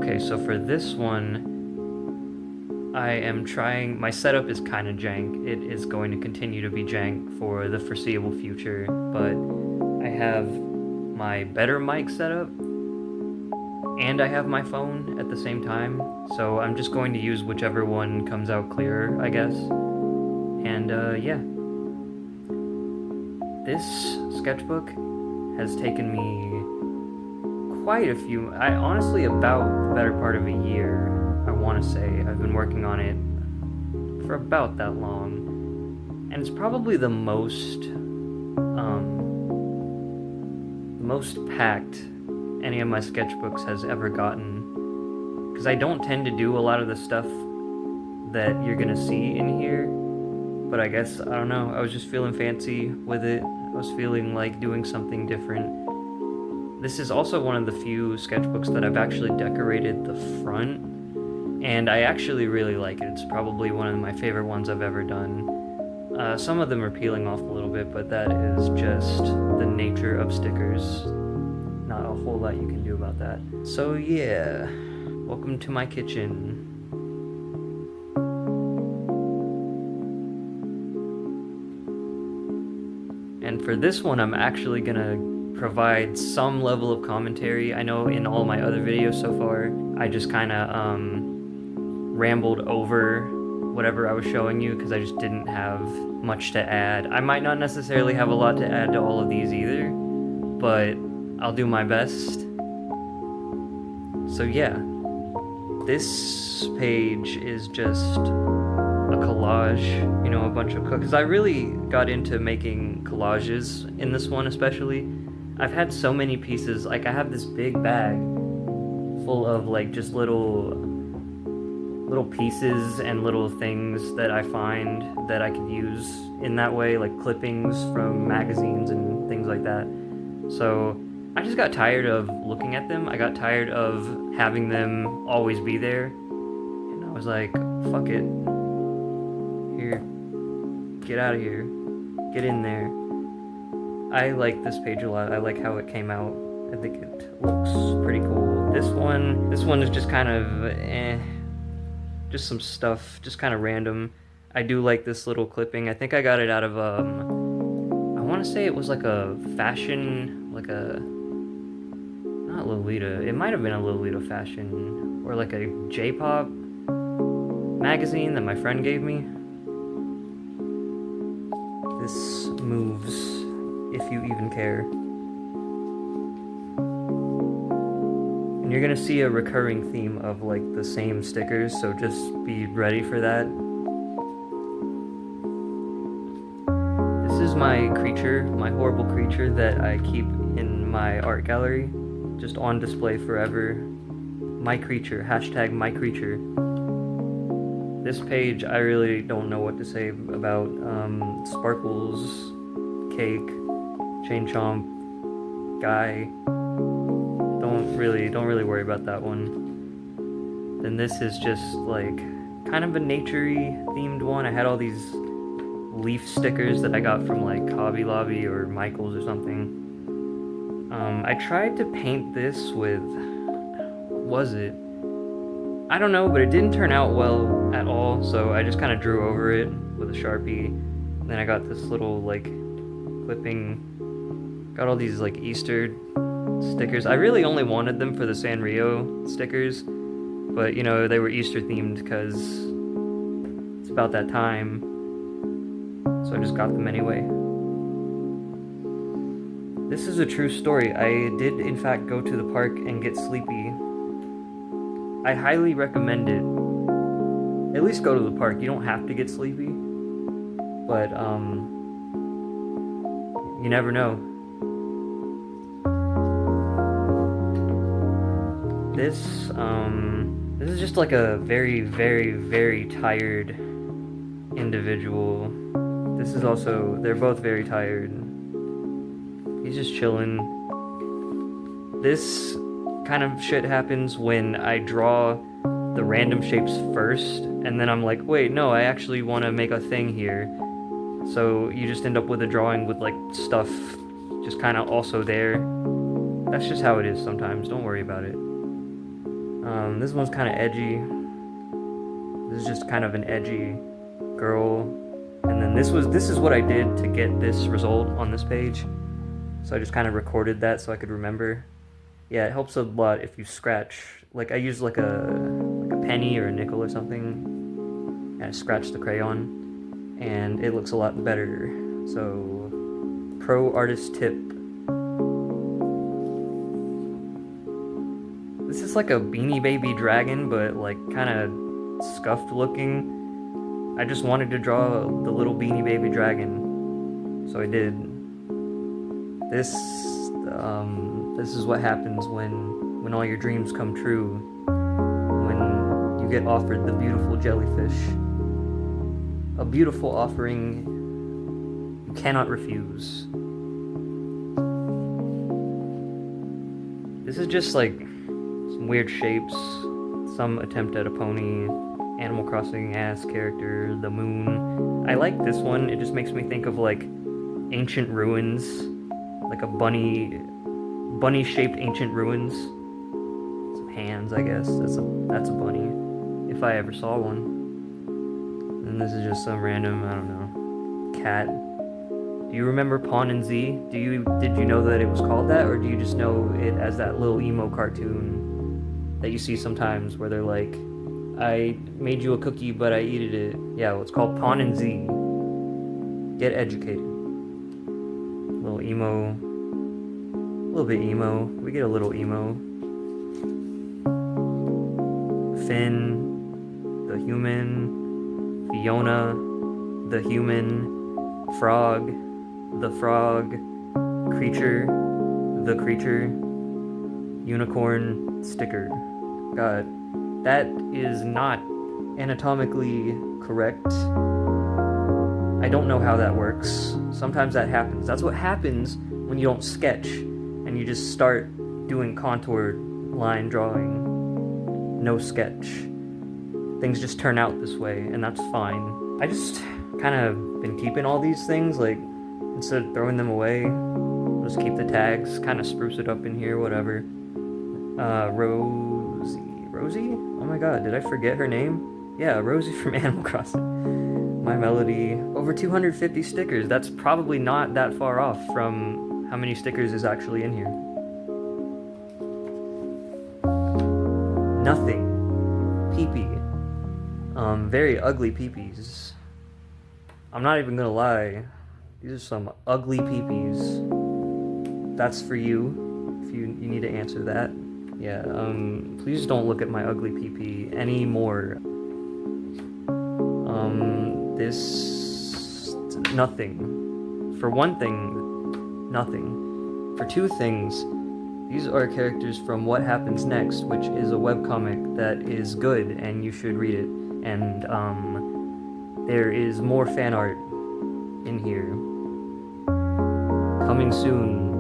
Okay, so for this one, I am trying, my setup is kind of jank. It is going to continue to be jank for the foreseeable future, but I have my better mic set up, and I have my phone at the same time, so I'm just going to use whichever one comes out clearer, I guess. And yeah. This sketchbook has taken me quite a few, honestly about the better part of a year, I want to say. I've been working on it for about that long, and it's probably the most packed any of my sketchbooks has ever gotten, because I don't tend to do a lot of the stuff that you're gonna see in here, but I guess, I don't know, I was just feeling fancy with it. I was feeling like doing something different. This is also one of the few sketchbooks that I've actually decorated the front, and I actually really like it. It's probably one of my favorite ones I've ever done. Some of them are peeling off a little bit, but that is just the nature of stickers. Not a whole lot you can do about that. So yeah, welcome to my kitchen. And for this one, I'm actually gonna provide some level of commentary. I know in all my other videos so far, I just kind of rambled over whatever I was showing you because I just didn't have much to add. I might not necessarily have a lot to add to all of these either, but I'll do my best. So yeah, this page is just a collage, you know, a bunch of because I really got into making collages in this one especially. I've had so many pieces, like I have this big bag full of like just little pieces and little things that I find that I could use in that way, like clippings from magazines and things like that. So I just got tired of looking at them. I got tired of having them always be there, and I was like, fuck it. Here, get out of here, get in there. I like this page a lot. I like how it came out. I think it looks pretty cool. This one is just kind of just some stuff, just kind of random. I do like this little clipping. I think I got it out of I want to say it was like a fashion, like a, not Lolita, it might have been a Lolita fashion, or like a J-pop magazine that my friend gave me. This moves, if you even care. And you're gonna see a recurring theme of like the same stickers, so just be ready for that. This is my creature, my horrible creature that I keep in my art gallery, just on display forever. My creature, hashtag my creature. This page, I really don't know what to say about. Sparkles, Cake, Chain Chomp, Guy. Don't really worry about that one. Then this is just like kind of a nature-y themed one. I had all these leaf stickers that I got from like Hobby Lobby or Michael's or something. I tried to paint this with, what was it? I don't know, but it didn't turn out well at all, so I just kind of drew over it with a Sharpie. And then I got this little like clipping, got all these like Easter stickers. I really only wanted them for the Sanrio stickers, but you know, they were Easter themed because it's about that time, so I just got them anyway. This is a true story. I did in fact go to the park and get sleepy. I highly recommend it. At least go to the park. You don't have to get sleepy, but you never know. This is just like a very, very, very tired individual. This is also, they're both very tired. He's just chilling. This kind of shit happens when I draw the random shapes first, and then I'm like, wait, no, I actually want to make a thing here. So you just end up with a drawing with like stuff just kind of also there. That's just how it is sometimes. Don't worry about it. This one's kind of edgy. This is just kind of an edgy girl. And then this is what I did to get this result on this page. So I just kind of recorded that so I could remember. Yeah, it helps a lot if you scratch. Like I use like a penny or a nickel or something, and I scratch the crayon, and it looks a lot better. So, pro artist tip. This is like a Beanie Baby dragon, but like kind of scuffed looking. I just wanted to draw the little Beanie Baby dragon, so I did. This is what happens when all your dreams come true. When you get offered the beautiful jellyfish. A beautiful offering you cannot refuse. This is just like some weird shapes, some attempt at a pony, Animal Crossing ass character, the moon. I like this one. It just makes me think of like ancient ruins, like a bunny-shaped ancient ruins. Some hands, I guess. That's a bunny, if I ever saw one. And this is just some random, I don't know, cat. Do you remember Pawn and Z? Did you know that it was called that, or do you just know it as that little emo cartoon that you see sometimes where they're like, I made you a cookie, but I eated it. Yeah, well, it's called Pawn and Z. Get educated. Little emo. A little bit emo. We get a little emo. Finn, the human. Fiona, the human. Frog, the frog. Creature, the creature. Unicorn, sticker. God. That is not anatomically correct. I don't know how that works. Sometimes that happens. That's what happens when you don't sketch and you just start doing contour line drawing. No sketch. Things just turn out this way, and that's fine. I just kind of been keeping all these things, like, instead of throwing them away, just keep the tags, kind of spruce it up in here, whatever. Rosie? Oh my god, did I forget her name? Yeah, Rosie from Animal Crossing. My Melody. Over 250 stickers. That's probably not that far off from how many stickers is actually in here. Nothing. Pee-pee. Very ugly peepees. I'm not even gonna lie. These are some ugly peepees. That's for you, if you need to answer that. Yeah, please don't look at my ugly PP anymore. This... nothing. For one thing, nothing. For two things, these are characters from What Happens Next, which is a webcomic that is good, and you should read it. And, there is more fan art in here. Coming soon,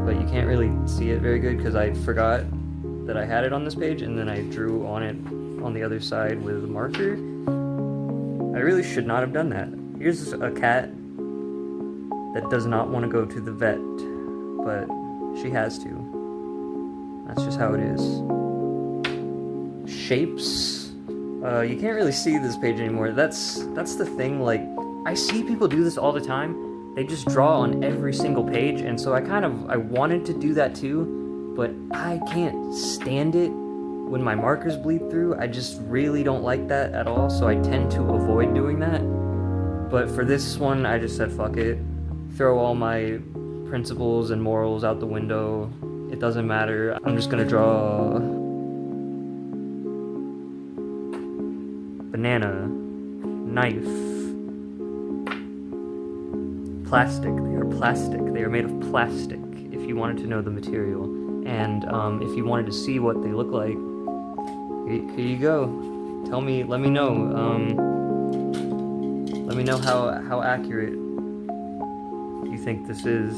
but you can't really see it very good because I forgot that I had it on this page, and then I drew on it on the other side with a marker. I really should not have done that. Here's a cat that does not want to go to the vet, but she has to. That's just how it is. Shapes. You can't really see this page anymore. That's the thing, like, I see people do this all the time. They just draw on every single page, and so I wanted to do that too, but I can't stand it when my markers bleed through. I just really don't like that at all, so I tend to avoid doing that. But for this one, I just said fuck it. Throw all my principles and morals out the window. It doesn't matter. I'm just gonna draw banana, knife, plastic. They are plastic. They are made of plastic, if you wanted to know the material. And if you wanted to see what they look like, here you go. Tell me, let me know. Let me know how accurate you think this is.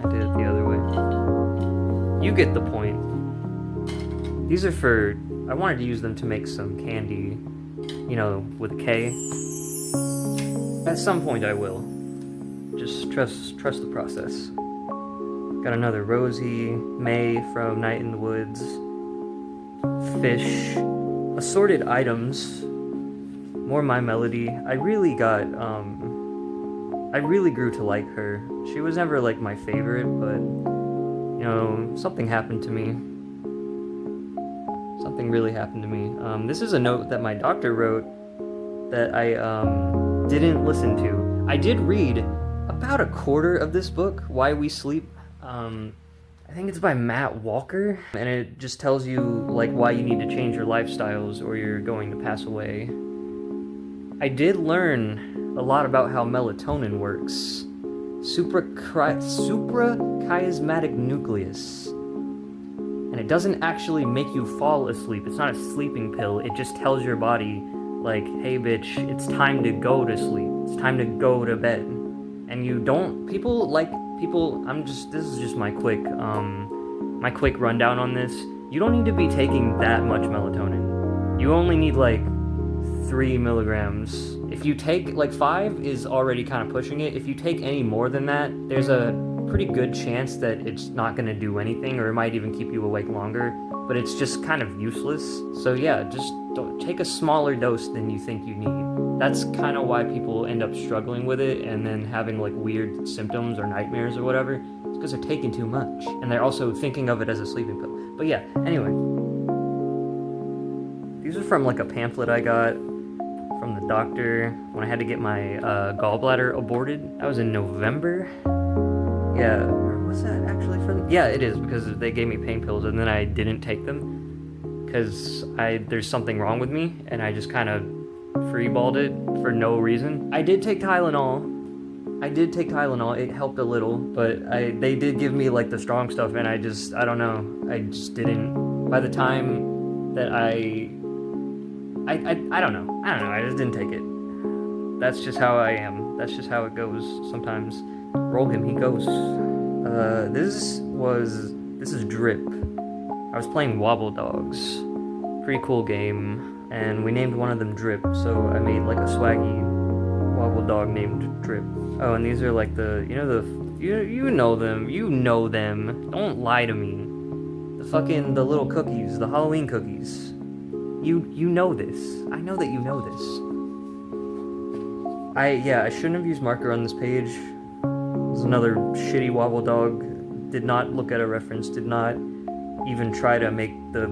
I did it the other way. You get the point. These are for, I wanted to use them to make some candy, you know, with a K. At some point I will. Just trust the process. Got another Rosie, May from Night in the Woods, Fish, assorted items, more My Melody. I really grew to like her. She was never like my favorite, but you know, something happened to me. Something really happened to me. This is a note that my doctor wrote that I didn't listen to. I did read about a quarter of this book, Why We Sleep. I think it's by Matt Walker, and it just tells you like why you need to change your lifestyles or you're going to pass away. I did learn a lot about how melatonin works. Suprachiasmatic nucleus. And it doesn't actually make you fall asleep. It's not a sleeping pill. It just tells your body, like, hey bitch, it's time to go to sleep. It's time to go to bed. And you don't, this is just my quick rundown on this. You don't need to be taking that much melatonin. You only need like 3 milligrams. If you take like 5 is already kind of pushing it. If you take any more than that, there's a pretty good chance that it's not going to do anything, or it might even keep you awake longer, but it's just kind of useless. So yeah, just don't take a smaller dose than you think you need. That's kind of why people end up struggling with it and then having like weird symptoms or nightmares or whatever. It's because they're taking too much, and they're also thinking of it as a sleeping pill. But yeah, anyway, these are from like a pamphlet I got from the doctor when I had to get my gallbladder aborted. That was in November. Yeah, or was that actually from? Yeah, it is, because they gave me pain pills and then I didn't take them because there's something wrong with me, and I just kind of freeballed it for no reason. I did take Tylenol. It helped a little, but they did give me like the strong stuff, and I don't know. I just didn't. By the time that I don't know. I just didn't take it. That's just how I am. That's just how it goes sometimes. Roll him, he goes. This is Drip. I was playing Wobble Dogs. Pretty cool game. And we named one of them Drip, so I made like a swaggy wobble dog named Drip. Oh, and these are like you know them. Don't lie to me. The little cookies, the Halloween cookies. You know this. I know that you know this. I shouldn't have used marker on this page. This is another shitty wobble dog. Did not look at a reference, did not even try to make the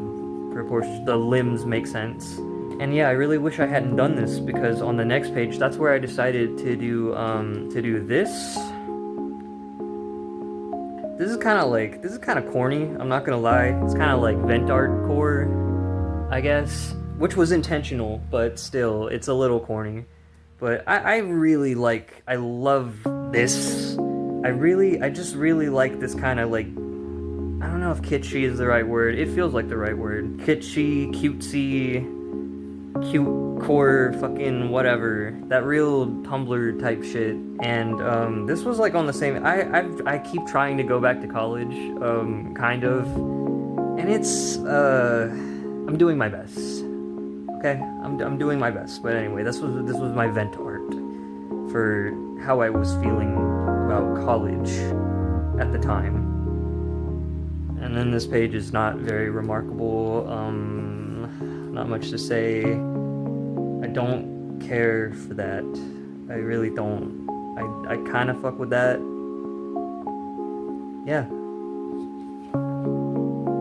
proportions, the limbs make sense. And yeah, I really wish I hadn't done this, because on the next page, that's where I decided to do this. This is kind of corny, I'm not gonna lie. It's kind of like vent art core, I guess, which was intentional, but still, it's a little corny. But I love this. I just really like this kind of like, I don't know if kitschy is the right word. It feels like the right word. Kitschy, cutesy, cute core, fucking whatever. That real Tumblr type shit. And this was like on the same. I keep trying to go back to college, kind of, and it's I'm doing my best. Okay, I'm doing my best. But anyway, this was my vent art for how I was feeling about college at the time. And then this page is not very remarkable. Not much to say. I don't care for that. I really don't. I kind of fuck with that. Yeah.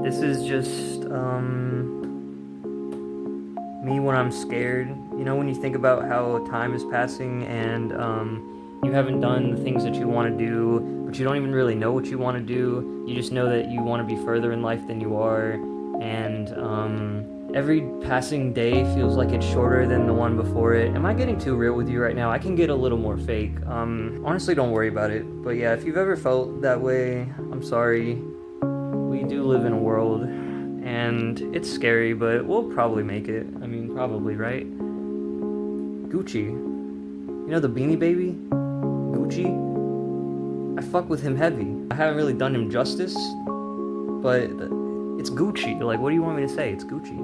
This is just me when I'm scared. You know, when you think about how time is passing and you haven't done the things that you want to do, but you don't even really know what you want to do. You just know that you want to be further in life than you are, and every passing day feels like it's shorter than the one before it. Am I getting too real with you right now? I can get a little more fake. Honestly, don't worry about it. But yeah, if you've ever felt that way, I'm sorry. We do live in a world, and it's scary, but we'll probably make it. I mean, probably, right? Gucci. You know the Beanie Baby? Gucci? I fuck with him heavy. I haven't really done him justice, but it's Gucci. Like, what do you want me to say? It's Gucci.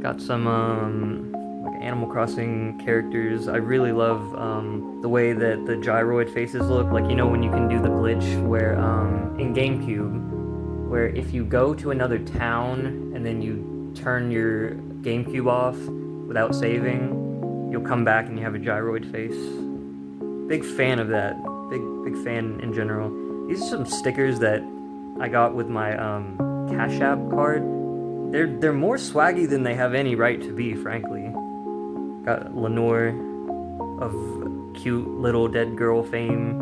Got some, like Animal Crossing characters. I really love the way that the gyroid faces look. Like, you know, when you can do the glitch where in GameCube, where if you go to another town and then you turn your GameCube off without saving, you'll come back and you have a gyroid face. Big fan of that. Big fan in general. These are some stickers that I got with my Cash App card. They're more swaggy than they have any right to be, frankly. Got Lenore of cute little dead girl fame.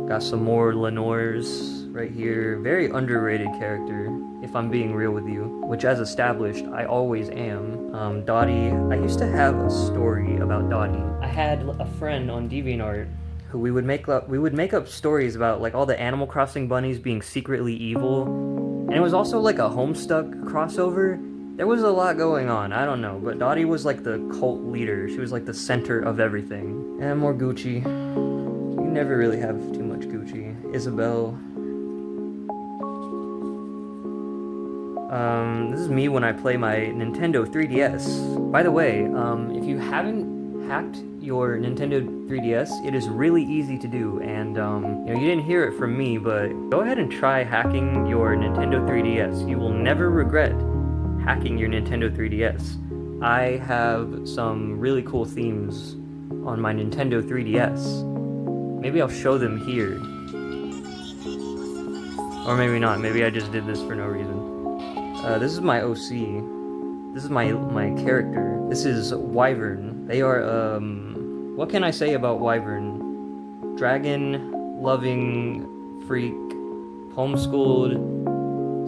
Got some more Lenores right here. Very underrated character, if I'm being real with you, which, as established, I always am. Dottie. I used to have a story about Dottie. I had a friend on DeviantArt who we would make up stories about, like, all the Animal Crossing bunnies being secretly evil, and it was also like a Homestuck crossover. There was a lot going on, I don't know, but Dottie was like the cult leader. She was like the center of everything. And more Gucci. You never really have too much Gucci. Isabel. This is me when I play my Nintendo 3DS. By the way, if you haven't hacked your Nintendo 3DS, it is really easy to do, and you didn't hear it from me, but go ahead and try hacking your Nintendo 3DS. You will never regret hacking your Nintendo 3DS. I have some really cool themes on my Nintendo 3DS. Maybe I'll show them here. Or maybe not. Maybe I just did this for no reason. This is my OC. This is my character. This is Wyvern. They are, what can I say about Wyvern? Dragon-loving freak, homeschooled,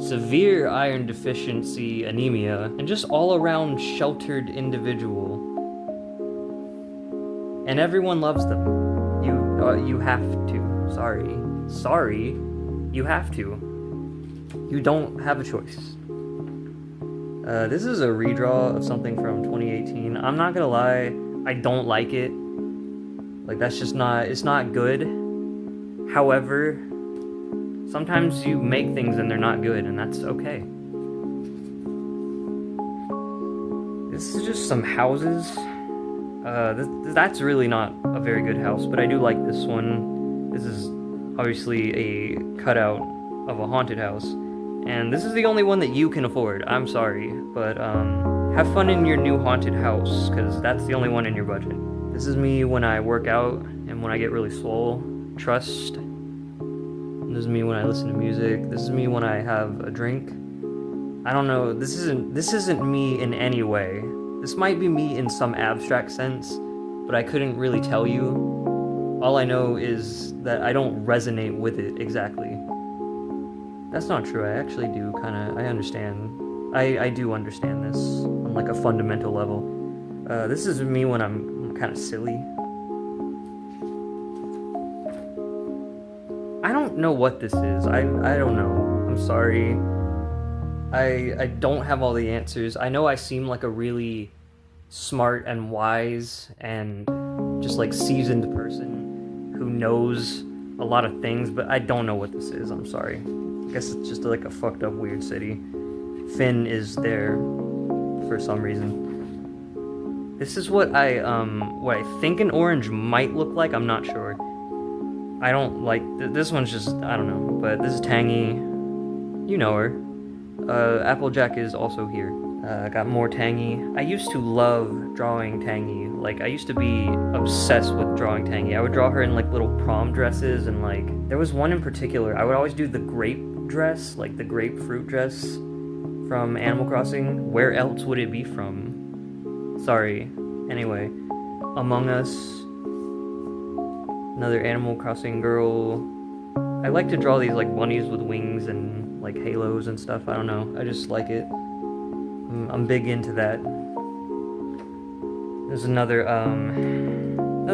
severe iron deficiency, anemia, and just all-around sheltered individual. And everyone loves them. You have to. Sorry. You have to. You don't have a choice. This is a redraw of something from 2018. I'm not gonna lie, I don't like it. Like, that's just not, it's not good. However, sometimes you make things and they're not good, and that's okay. This is just some houses. That's really not a very good house, but I do like this one. This is obviously a cutout of a haunted house. And this is the only one that you can afford. I'm sorry, but have fun in your new haunted house, because that's the only one in your budget. This is me when I work out and when I get really swole. Trust. This is me when I listen to music. This is me when I have a drink. I don't know. This isn't me in any way. This might be me in some abstract sense, but I couldn't really tell you. All I know is that I don't resonate with it exactly. That's not true. I actually do I understand. I do understand this on like a fundamental level. This is me when I'm kind of silly. I don't know what this is. I don't know. I'm sorry. I don't have all the answers. I know I seem like a really smart and wise and just like seasoned person who knows a lot of things, but I don't know what this is. I'm sorry. I guess it's just like a fucked up weird city. Finn is there for some reason. This is what I think an orange might look like. I'm not sure. I don't like this one's just, I don't know, but this is Tangy. You know her. Applejack is also here. Got more Tangy. I used to love drawing Tangy. Like, I used to be obsessed with drawing Tangy. I would draw her in like little prom dresses, and like there was one in particular. I would always do the grape dress, like the grapefruit dress from Animal Crossing. Where else would it be from? Sorry. Anyway, Among Us. Another Animal Crossing girl. I like to draw these like bunnies with wings and like halos and stuff. I don't know. I just like it. I'm big into that. There's another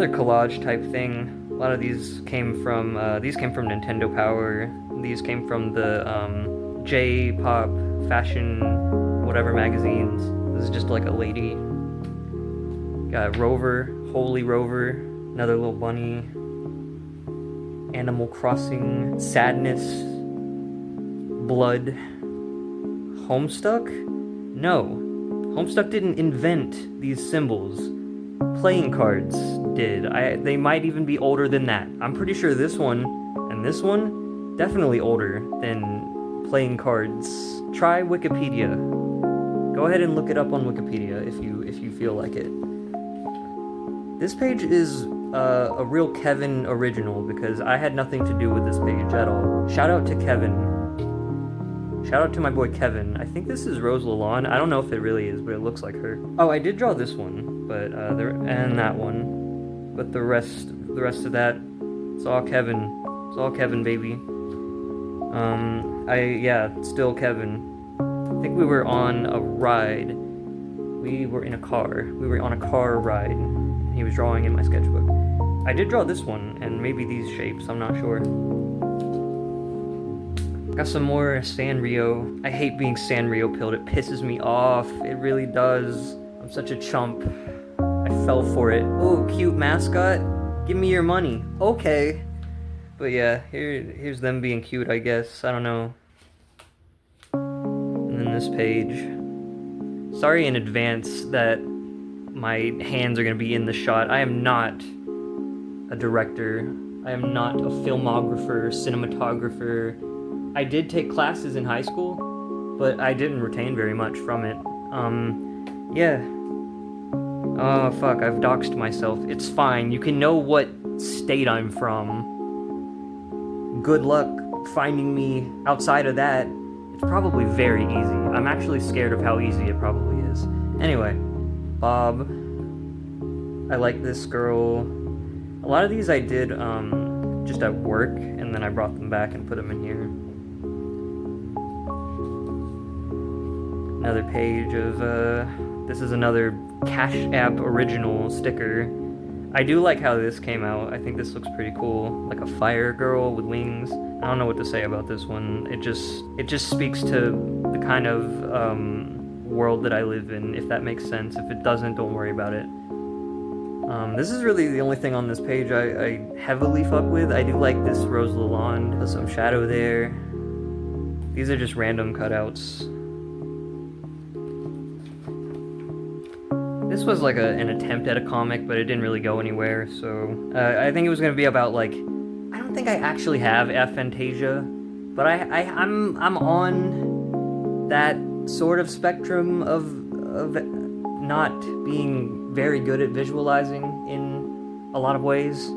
collage type thing. A lot of these came from Nintendo Power. These came from the J-pop fashion whatever magazines. This is just like a lady. Got Rover, Holy Rover, another little bunny. Animal Crossing, Sadness, Blood, Homestuck? No. Homestuck didn't invent these symbols. Playing cards did. They might even be older than that. I'm pretty sure this one and this one definitely older than playing cards. Try Wikipedia. Go ahead and look it up on Wikipedia if you feel like it. This page is a real Kevin original because I had nothing to do with this page at all. Shout out to Kevin. Shout out to my boy Kevin. I think this is Rose Lalonde. I don't know if it really is, but it looks like her. Oh, I did draw this one, but and that one, but the rest of that, it's all Kevin. It's all Kevin, baby. Still Kevin. I think we were on a ride. We were in a car. We were on a car ride. And he was drawing in my sketchbook. I did draw this one, and maybe these shapes. I'm not sure. Got some more Sanrio. I hate being Sanrio pilled. It pisses me off. It really does. I'm such a chump. I fell for it. Oh, cute mascot. Give me your money. Okay. But yeah, here's them being cute, I guess. I don't know. And then this page. Sorry in advance that my hands are going to be in the shot. I am not a director. I am not a filmographer, cinematographer. I did take classes in high school, but I didn't retain very much from it. Yeah. Oh, fuck, I've doxed myself. It's fine. You can know what state I'm from. Good luck finding me outside of that. It's probably very easy. I'm actually scared of how easy it probably is. Anyway, Bob. I like this girl. A lot of these I did just at work, and then I brought them back and put them in here. Another page of, this is another Cash App original sticker. I do like how this came out. I think this looks pretty cool. Like a fire girl with wings. I don't know what to say about this one. It just speaks to the kind of world that I live in, if that makes sense. If it doesn't, don't worry about it. This is really the only thing on this page I heavily fuck with. I do like this Rose Lalonde. There's some shadow there. These are just random cutouts. This was like an attempt at a comic, but it didn't really go anywhere, so... I think it was gonna be about, like... I don't think I actually have aphantasia, but I'm on that sort of spectrum of not being very good at visualizing in a lot of ways,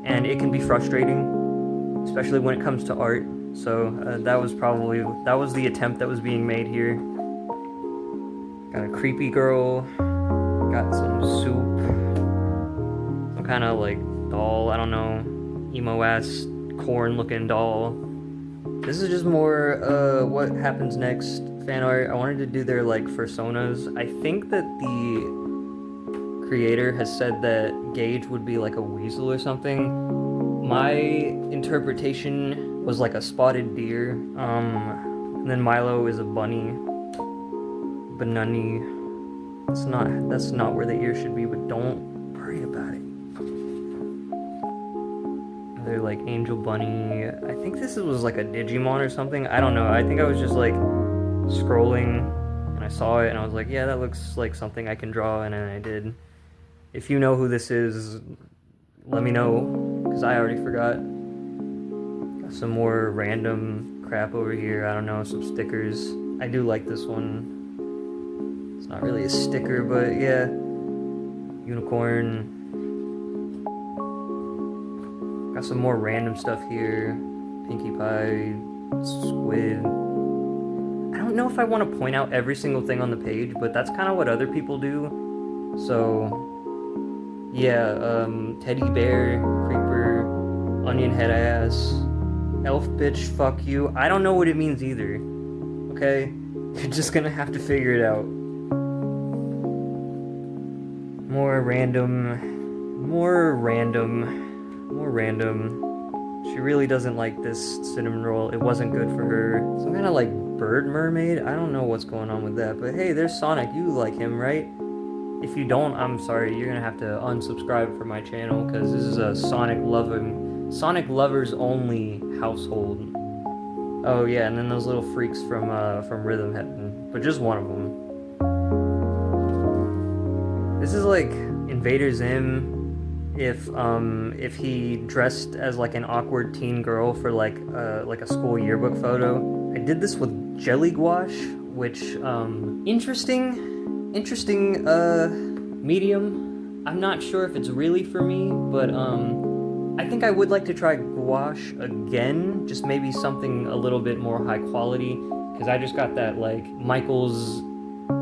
and it can be frustrating, especially when it comes to art, so that was the attempt that was being made here. Got a creepy girl. Got some soup, some kind of like doll, I don't know, emo-ass corn-looking doll. This is just more what happens next fan art. I wanted to do their like personas. I think that the creator has said that Gage would be like a weasel or something. My interpretation was like a spotted deer. And then Milo is a bunny. Banani. That's not where the ear should be, but don't worry about it. They're like Angel Bunny. I think this was like a Digimon or something. I don't know. I think I was just like scrolling and I saw it and I was like, yeah, that looks like something I can draw, and then I did. If you know who this is, let me know, because I already forgot. Got some more random crap over here. I don't know, some stickers. I do like this one. Not really a sticker, but yeah. Unicorn. Got some more random stuff here. Pinkie Pie. Squid. I don't know if I want to point out every single thing on the page, but that's kind of what other people do. So, yeah. Teddy Bear. Creeper. Onion Head Ass. Elf Bitch. Fuck you. I don't know what it means either. Okay? You're just gonna have to figure it out. More random. She really doesn't like this cinnamon roll. It wasn't good for her. Some kind of like bird mermaid. I don't know what's going on with that. But hey, there's Sonic. You like him, right? If you don't, I'm sorry. You're gonna have to unsubscribe from my channel, because this is a Sonic lovers only household. Oh yeah, and then those little freaks from Rhythm Heaven, but just one of them. This is like Invader Zim if he dressed as like an awkward teen girl for like a school yearbook photo. I did this with jelly gouache, which interesting medium. I'm not sure if it's really for me, but I think I would like to try gouache again, just maybe something a little bit more high quality, because I just got that like Michael's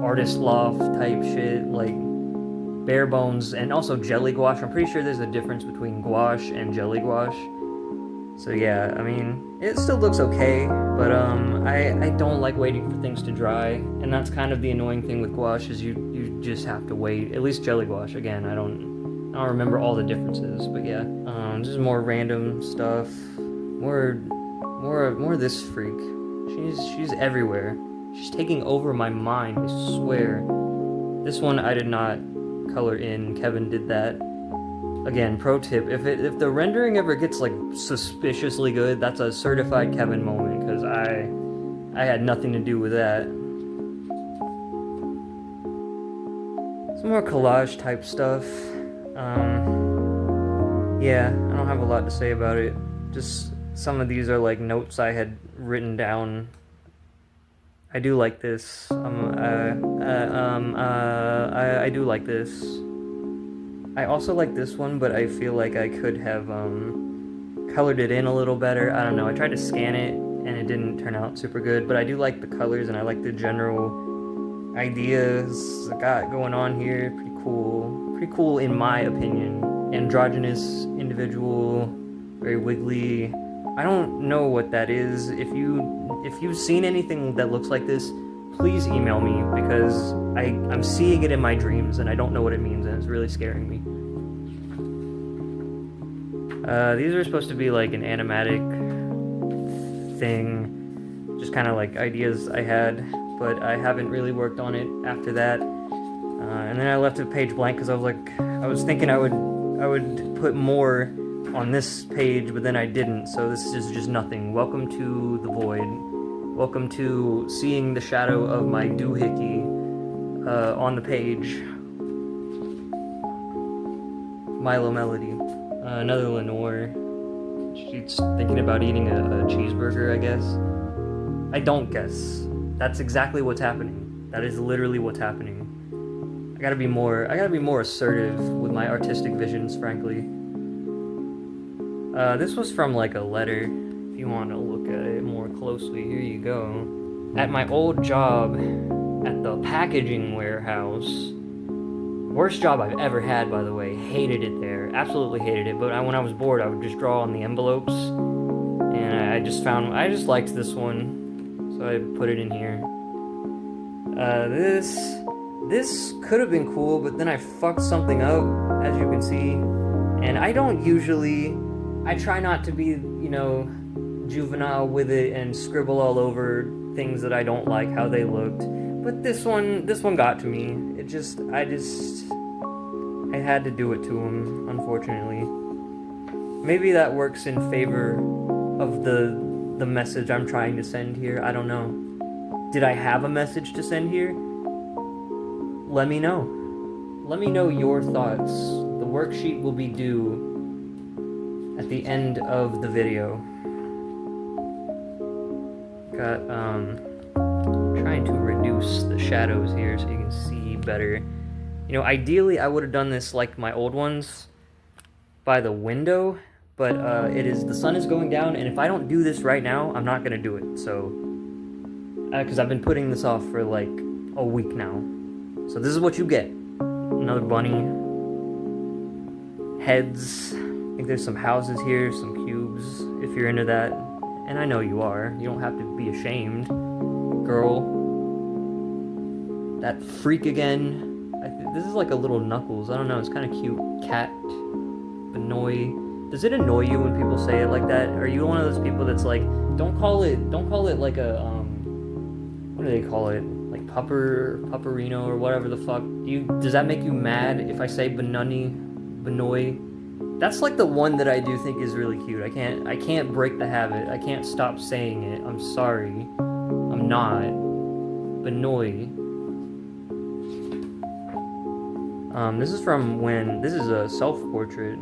Artist Loft type shit, like bare bones, and also jelly gouache. I'm pretty sure there's a difference between gouache and jelly gouache. So yeah, I mean, it still looks okay, but I don't like waiting for things to dry, and that's kind of the annoying thing with gouache is you just have to wait. At least jelly gouache. Again, I don't remember all the differences, but yeah, just more random stuff, more of this freak. She's everywhere. She's taking over my mind, I swear. This one I did not color in. Kevin did that. Again, pro tip, if the rendering ever gets like suspiciously good, that's a certified Kevin moment, because I had nothing to do with that. Some more collage type stuff. Yeah, I don't have a lot to say about it. Just some of these are like notes I had written down. I do like this. I do like this. I also like this one, but I feel like I could have colored it in a little better. I don't know. I tried to scan it and it didn't turn out super good, but I do like the colors and I like the general ideas I got going on here. Pretty cool. Pretty cool in my opinion. Androgynous individual, very wiggly. I don't know what that is. If you've seen anything that looks like this, please email me, because I'm seeing it in my dreams and I don't know what it means, and it's really scaring me. These are supposed to be like an animatic thing, just kind of like ideas I had, but I haven't really worked on it after that. And then I left the page blank because I was thinking I would put more on this page, but then I didn't, so this is just nothing. Welcome to the void. Welcome to seeing the shadow of my doohickey on the page. Milo Melody. Another Lenore. She's thinking about eating a cheeseburger, I guess. I don't guess. That's exactly what's happening. That is literally what's happening. I gotta be more assertive with my artistic visions, frankly. This was from like a letter. If you want to look at it more closely, here you go. At my old job at the packaging warehouse. Worst job I've ever had, by the way. Hated it there. Absolutely hated it. But when I was bored, I would just draw on the envelopes. And I just liked this one. So I put it in here. This could have been cool, but then I fucked something up, as you can see. And I try not to be, juvenile with it and scribble all over things that I don't like how they looked. But this one got to me. I had to do it to him, unfortunately. Maybe that works in favor of the message I'm trying to send here. I don't know. Did I have a message to send here? Let me know. Let me know your thoughts. The worksheet will be due at the end of the video. Got trying to reduce the shadows here so you can see better. Ideally I would have done this like my old ones by the window, but the sun is going down, and if I don't do this right now, I'm not gonna do it. So because I've been putting this off for like a week now. So this is what you get. Another bunny. Heads. I think there's some houses here, some cubes, if you're into that. And I know you are. You don't have to be ashamed. Girl. That freak again. This is like a little Knuckles. I don't know. It's kind of cute. Cat. Annoy. Does it annoy you when people say it like that? Are you one of those people that's like, don't call it like a, what do they call it? Like pupperino or whatever the fuck. Does that make you mad if I say Benoy? That's like the one that I do think is really cute. I can't break the habit. I can't stop saying it. I'm sorry. I'm not. Benoy. This is from when, this is a self-portrait.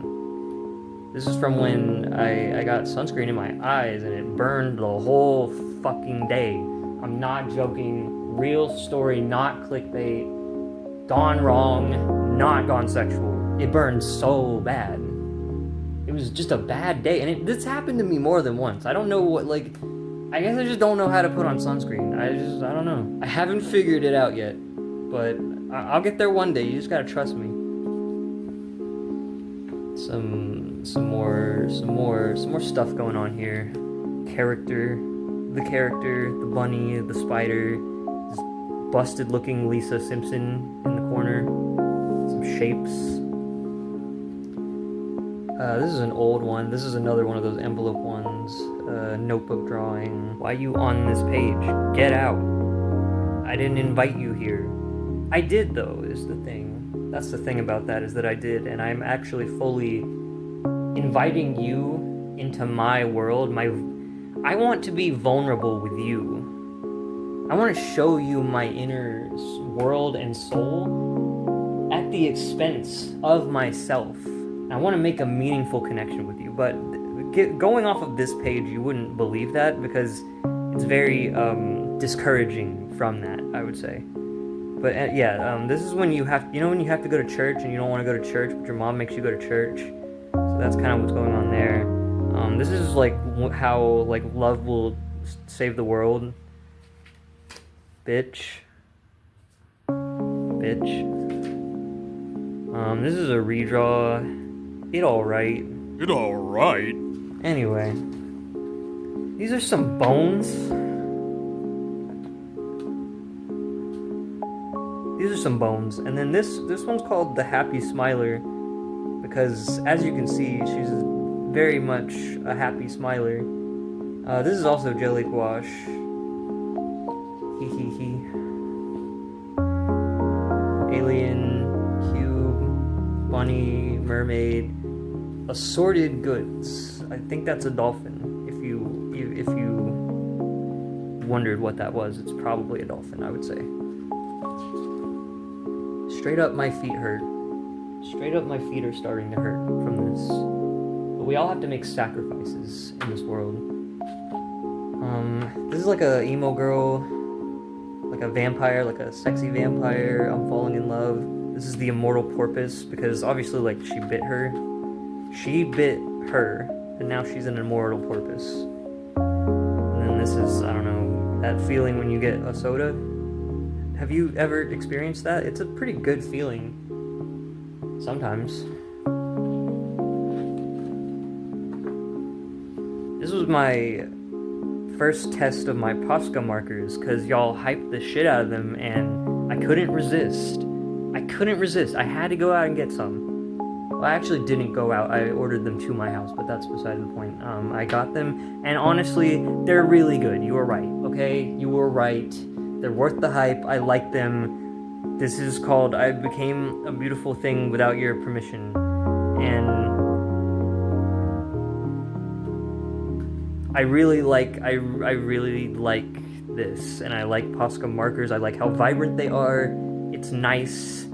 This is from when I got sunscreen in my eyes and it burned the whole fucking day. I'm not joking. Real story, not clickbait. Gone wrong, not gone sexual. It burned so bad. It was just a bad day, and this happened to me more than once. I don't know what, like, I guess I just don't know how to put on sunscreen. I don't know. I haven't figured it out yet, but I'll get there one day. You just gotta trust me. Some more stuff going on here. The character, the bunny, the spider, this busted looking Lisa Simpson in the corner. Some shapes. This is an old one. This is another one of those envelope ones. Notebook drawing. Why you on this page? Get out. I didn't invite you here. I did, though, is the thing. That's the thing about that, is that I did, and I'm actually fully inviting you into my world. I want to be vulnerable with you. I want to show you my inner world and soul at the expense of myself. I want to make a meaningful connection with you, but going off of this page, you wouldn't believe that, because it's very discouraging from that, I would say. But this is when you have, when you have to go to church and you don't want to go to church, but your mom makes you go to church. So that's kind of what's going on there. This is like how like love will save the world. Bitch. This is a redraw. It alright. Anyway, these are some bones. And then this one's called the Happy Smiler, because as you can see, she's very much a happy smiler. This is also jelly gouache. Alien, cube, bunny, mermaid, assorted goods. I think that's a dolphin. If you wondered what that was, it's probably a dolphin, I would say. Straight up, my feet hurt. Straight up, my feet are starting to hurt from this. But we all have to make sacrifices in this world. This is like a emo girl, like a vampire, like a sexy vampire. I'm falling in love. This is the immortal porpoise, because obviously, like, she bit her, and now she's an immortal porpoise. And then this is, I don't know, that feeling when you get a soda. Have you ever experienced that? It's a pretty good feeling. Sometimes. This was my first test of my Posca markers, because y'all hyped the shit out of them, and I couldn't resist. I had to go out and get some. Well, I actually didn't go out. I ordered them to my house, but that's beside the point. I got them, and honestly, they're really good. You were right, okay? You were right. They're worth the hype. I like them. This is called I Became a Beautiful Thing Without Your Permission. And I really like this. And I like Posca markers. I like how vibrant they are. It's nice.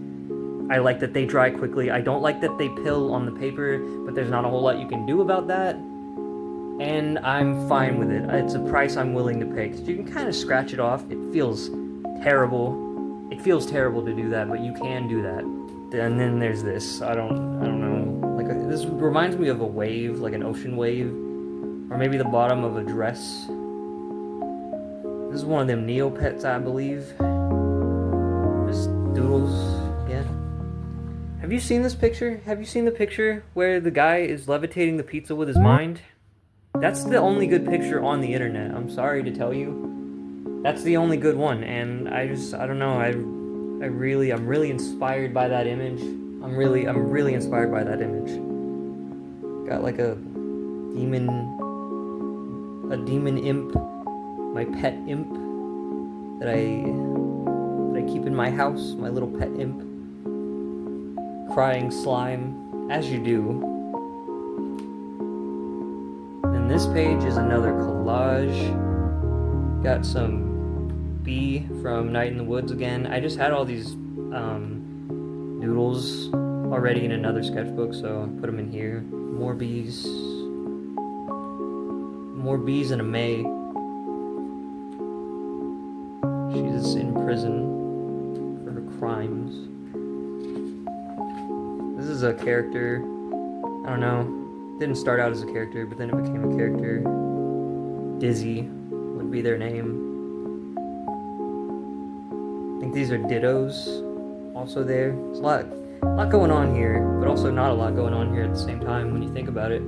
I like that they dry quickly. I don't like that they pill on the paper, but there's not a whole lot you can do about that. And I'm fine with it. It's a price I'm willing to pay, because you can kind of scratch it off. It feels terrible. It feels terrible to do that, but you can do that. And then there's this. I don't know. Like this reminds me of a wave, like an ocean wave, or maybe the bottom of a dress. This is one of them Neopets, I believe. Just doodles. Yeah. Have you seen this picture? Have you seen the picture where the guy is levitating the pizza with his mind? That's the only good picture on the internet. I'm sorry to tell you. That's the only good one, and I don't know. I'm really inspired by that image. I'm really inspired by that image. Got like a demon imp, my pet imp that I keep in my house, my little pet imp. Crying slime, as you do. And this page is another collage. Got some bee from Night in the Woods again. I just had all these doodles already in another sketchbook, so I put them in here. More bees. More bees and a May. She's in prison for her crimes. This is a character, I don't know, didn't start out as a character, but then it became a character. Dizzy would be their name. I think these are dittos also there. There's a lot going on here, but also not a lot going on here at the same time when you think about it.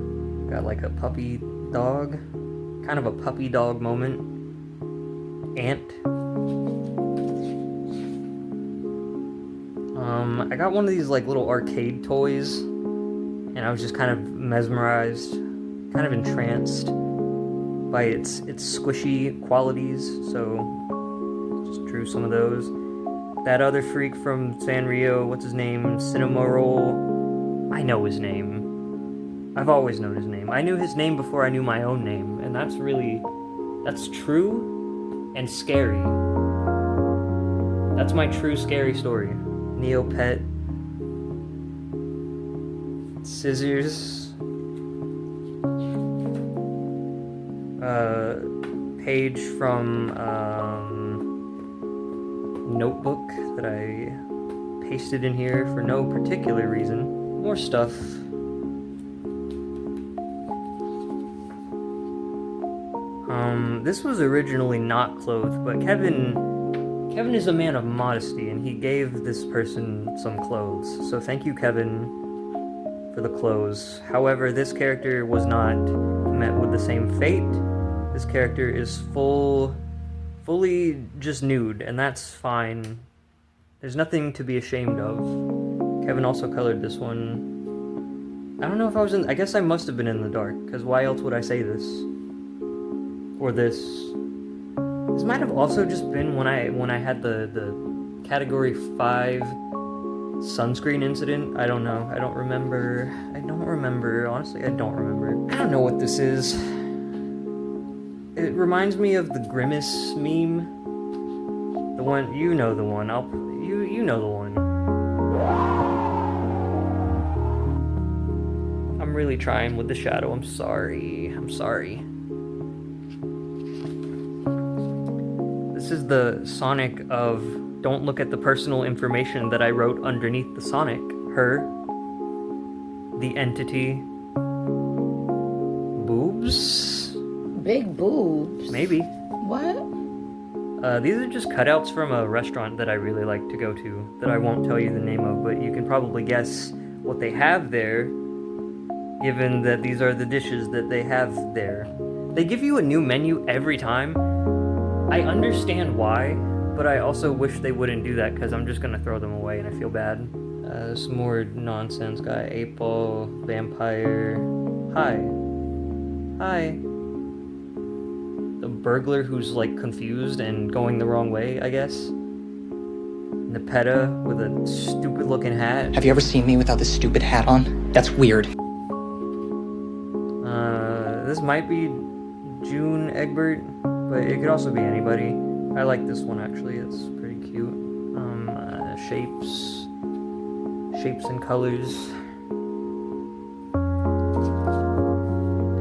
Got like a puppy dog, kind of a puppy dog moment. Ant. I got one of these like little arcade toys, and I was just kind of mesmerized, kind of entranced by its squishy qualities, so just drew some of those. That other freak from Sanrio, what's his name? Cinnamoroll. I know his name. I've always known his name. I knew his name before I knew my own name, and that's true and scary. That's my true scary story. Neopet. Scissors. Page from notebook that I pasted in here for no particular reason. More stuff. This was originally not clothed, but Kevin is a man of modesty, and he gave this person some clothes. So thank you, Kevin, for the clothes. However, this character was not met with the same fate. This character is fully just nude, and that's fine. There's nothing to be ashamed of. Kevin also colored this one. I don't know if I was in... I guess I must have been in the dark, because why else would I say this? Or this. This might have also just been when I had the Category 5 sunscreen incident. I don't know. I don't remember. Honestly, I don't remember. I don't know what this is. It reminds me of the Grimace meme. The one, you know the one. You know the one. I'm really trying with the shadow. I'm sorry. This is the Sonic of don't look at the personal information that I wrote underneath the Sonic. Her. The entity. Boobs? Big boobs? Maybe. What? These are just cutouts from a restaurant that I really like to go to, that I won't tell you the name of, but you can probably guess what they have there, given that these are the dishes that they have there. They give you a new menu every time. I understand why, but I also wish they wouldn't do that, because I'm just gonna throw them away and I feel bad. Some more nonsense guy. 8-ball, vampire. Hi. The burglar who's like confused and going the wrong way, I guess. Nepeta with a stupid looking hat. Have you ever seen me without this stupid hat on? That's weird. This might be June Egbert, but it could also be anybody. I like this one actually, it's pretty cute. Shapes and colors.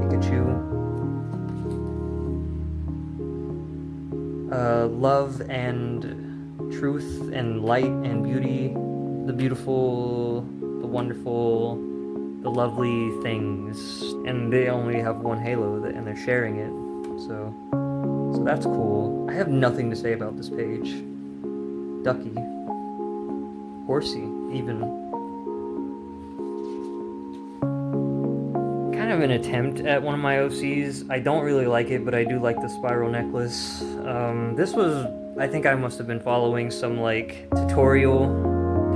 Pikachu. Love and truth and light and beauty. The beautiful, the wonderful, the lovely things. And they only have one halo and they're sharing it. So that's cool. I have nothing to say about this page. Ducky. Horsey, even. Kind of an attempt at one of my OCs. I don't really like it, but I do like the spiral necklace. This was... I think I must have been following some, like, tutorial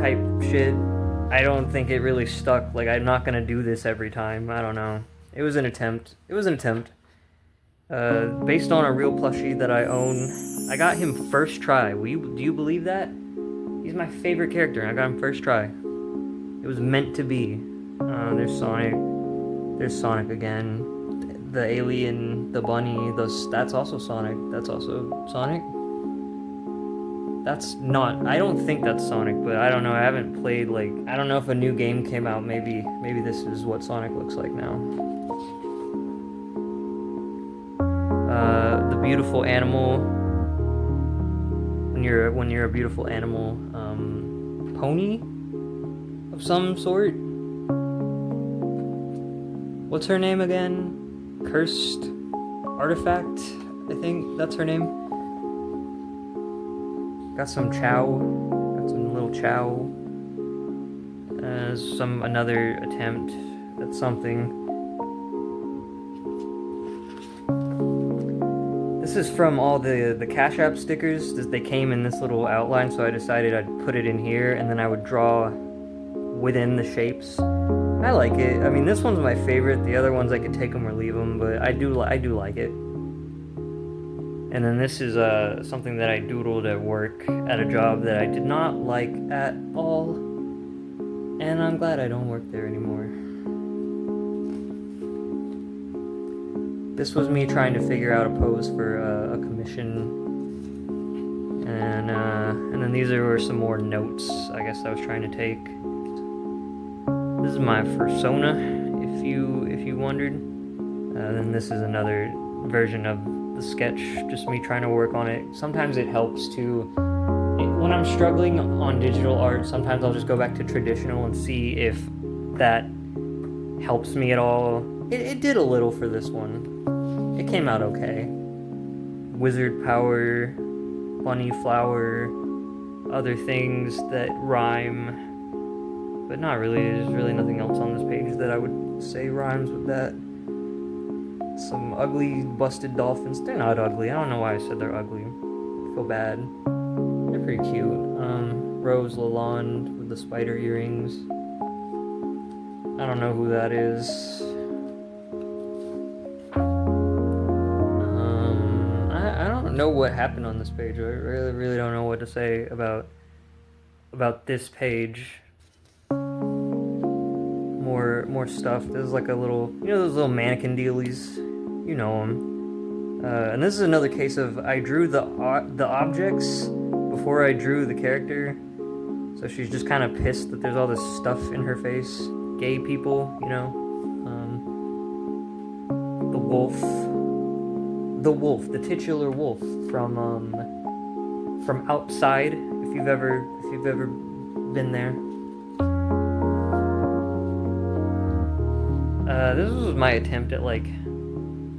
type shit. I don't think it really stuck. Like, I'm not gonna do this every time. I don't know. It was an attempt. Based on a real plushie that I own. I got him first try. Do you believe that? He's my favorite character, and I got him first try. It was meant to be. There's Sonic. There's Sonic again. The alien, the bunny, that's also Sonic. That's also Sonic. That's not, I don't think that's Sonic, but I don't know. I haven't played, like, I don't know if a new game came out. Maybe this is what Sonic looks like now. The beautiful animal. When you're a beautiful animal, pony of some sort. What's her name again? Cursed Artifact, I think that's her name. Got some little chow. Another attempt at something. This is from all the Cash App stickers. They came in this little outline, so I decided I'd put it in here, and then I would draw within the shapes. I like it. I mean, this one's my favorite. The other ones I could take them or leave them, but I do like it. And then this is something that I doodled at work at a job that I did not like at all, and I'm glad I don't work there anymore. This was me trying to figure out a pose for a commission, and then these were some more notes I guess I was trying to take. This is my persona, if you wondered. Then this is another version of the sketch, just me trying to work on it. Sometimes it helps to, when I'm struggling on digital art, sometimes I'll just go back to traditional and see if that helps me at all. It did a little for this one. It came out okay. Wizard power, bunny flower, other things that rhyme, but not really. There's really nothing else on this page that I would say rhymes with that. Some ugly, busted dolphins. They're not ugly. I don't know why I said they're ugly. I feel bad. They're pretty cute. Rose Lalonde with the spider earrings. I don't know who that is. I don't know what happened on this page. I really don't know what to say about this page. More stuff. There's like a little, those little mannequin dealies, you know them. And this is another case of I drew the objects before I drew the character, so she's just kind of pissed that there's all this stuff in her face. Gay people, the wolf, the titular wolf from Outside. If you've ever been there. This was my attempt at like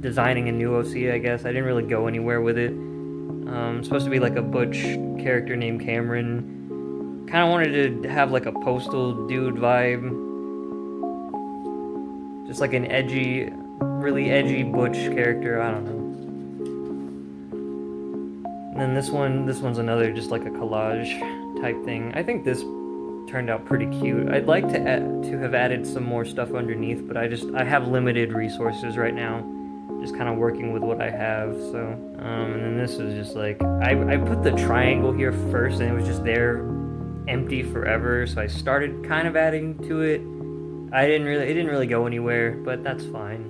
designing a new OC, I guess. I didn't really go anywhere with it. It's supposed to be like a butch character named Cameron. Kind of wanted to have like a postal dude vibe. Just like an really edgy butch character, I don't know. And then this one's another just like a collage type thing. I think this turned out pretty cute. I'd like to have added some more stuff underneath, but I have limited resources right now. Just kind of working with what I have. So, and then this is just like I put the triangle here first, and it was just there, empty forever. So I started kind of adding to it. It didn't really go anywhere, but that's fine.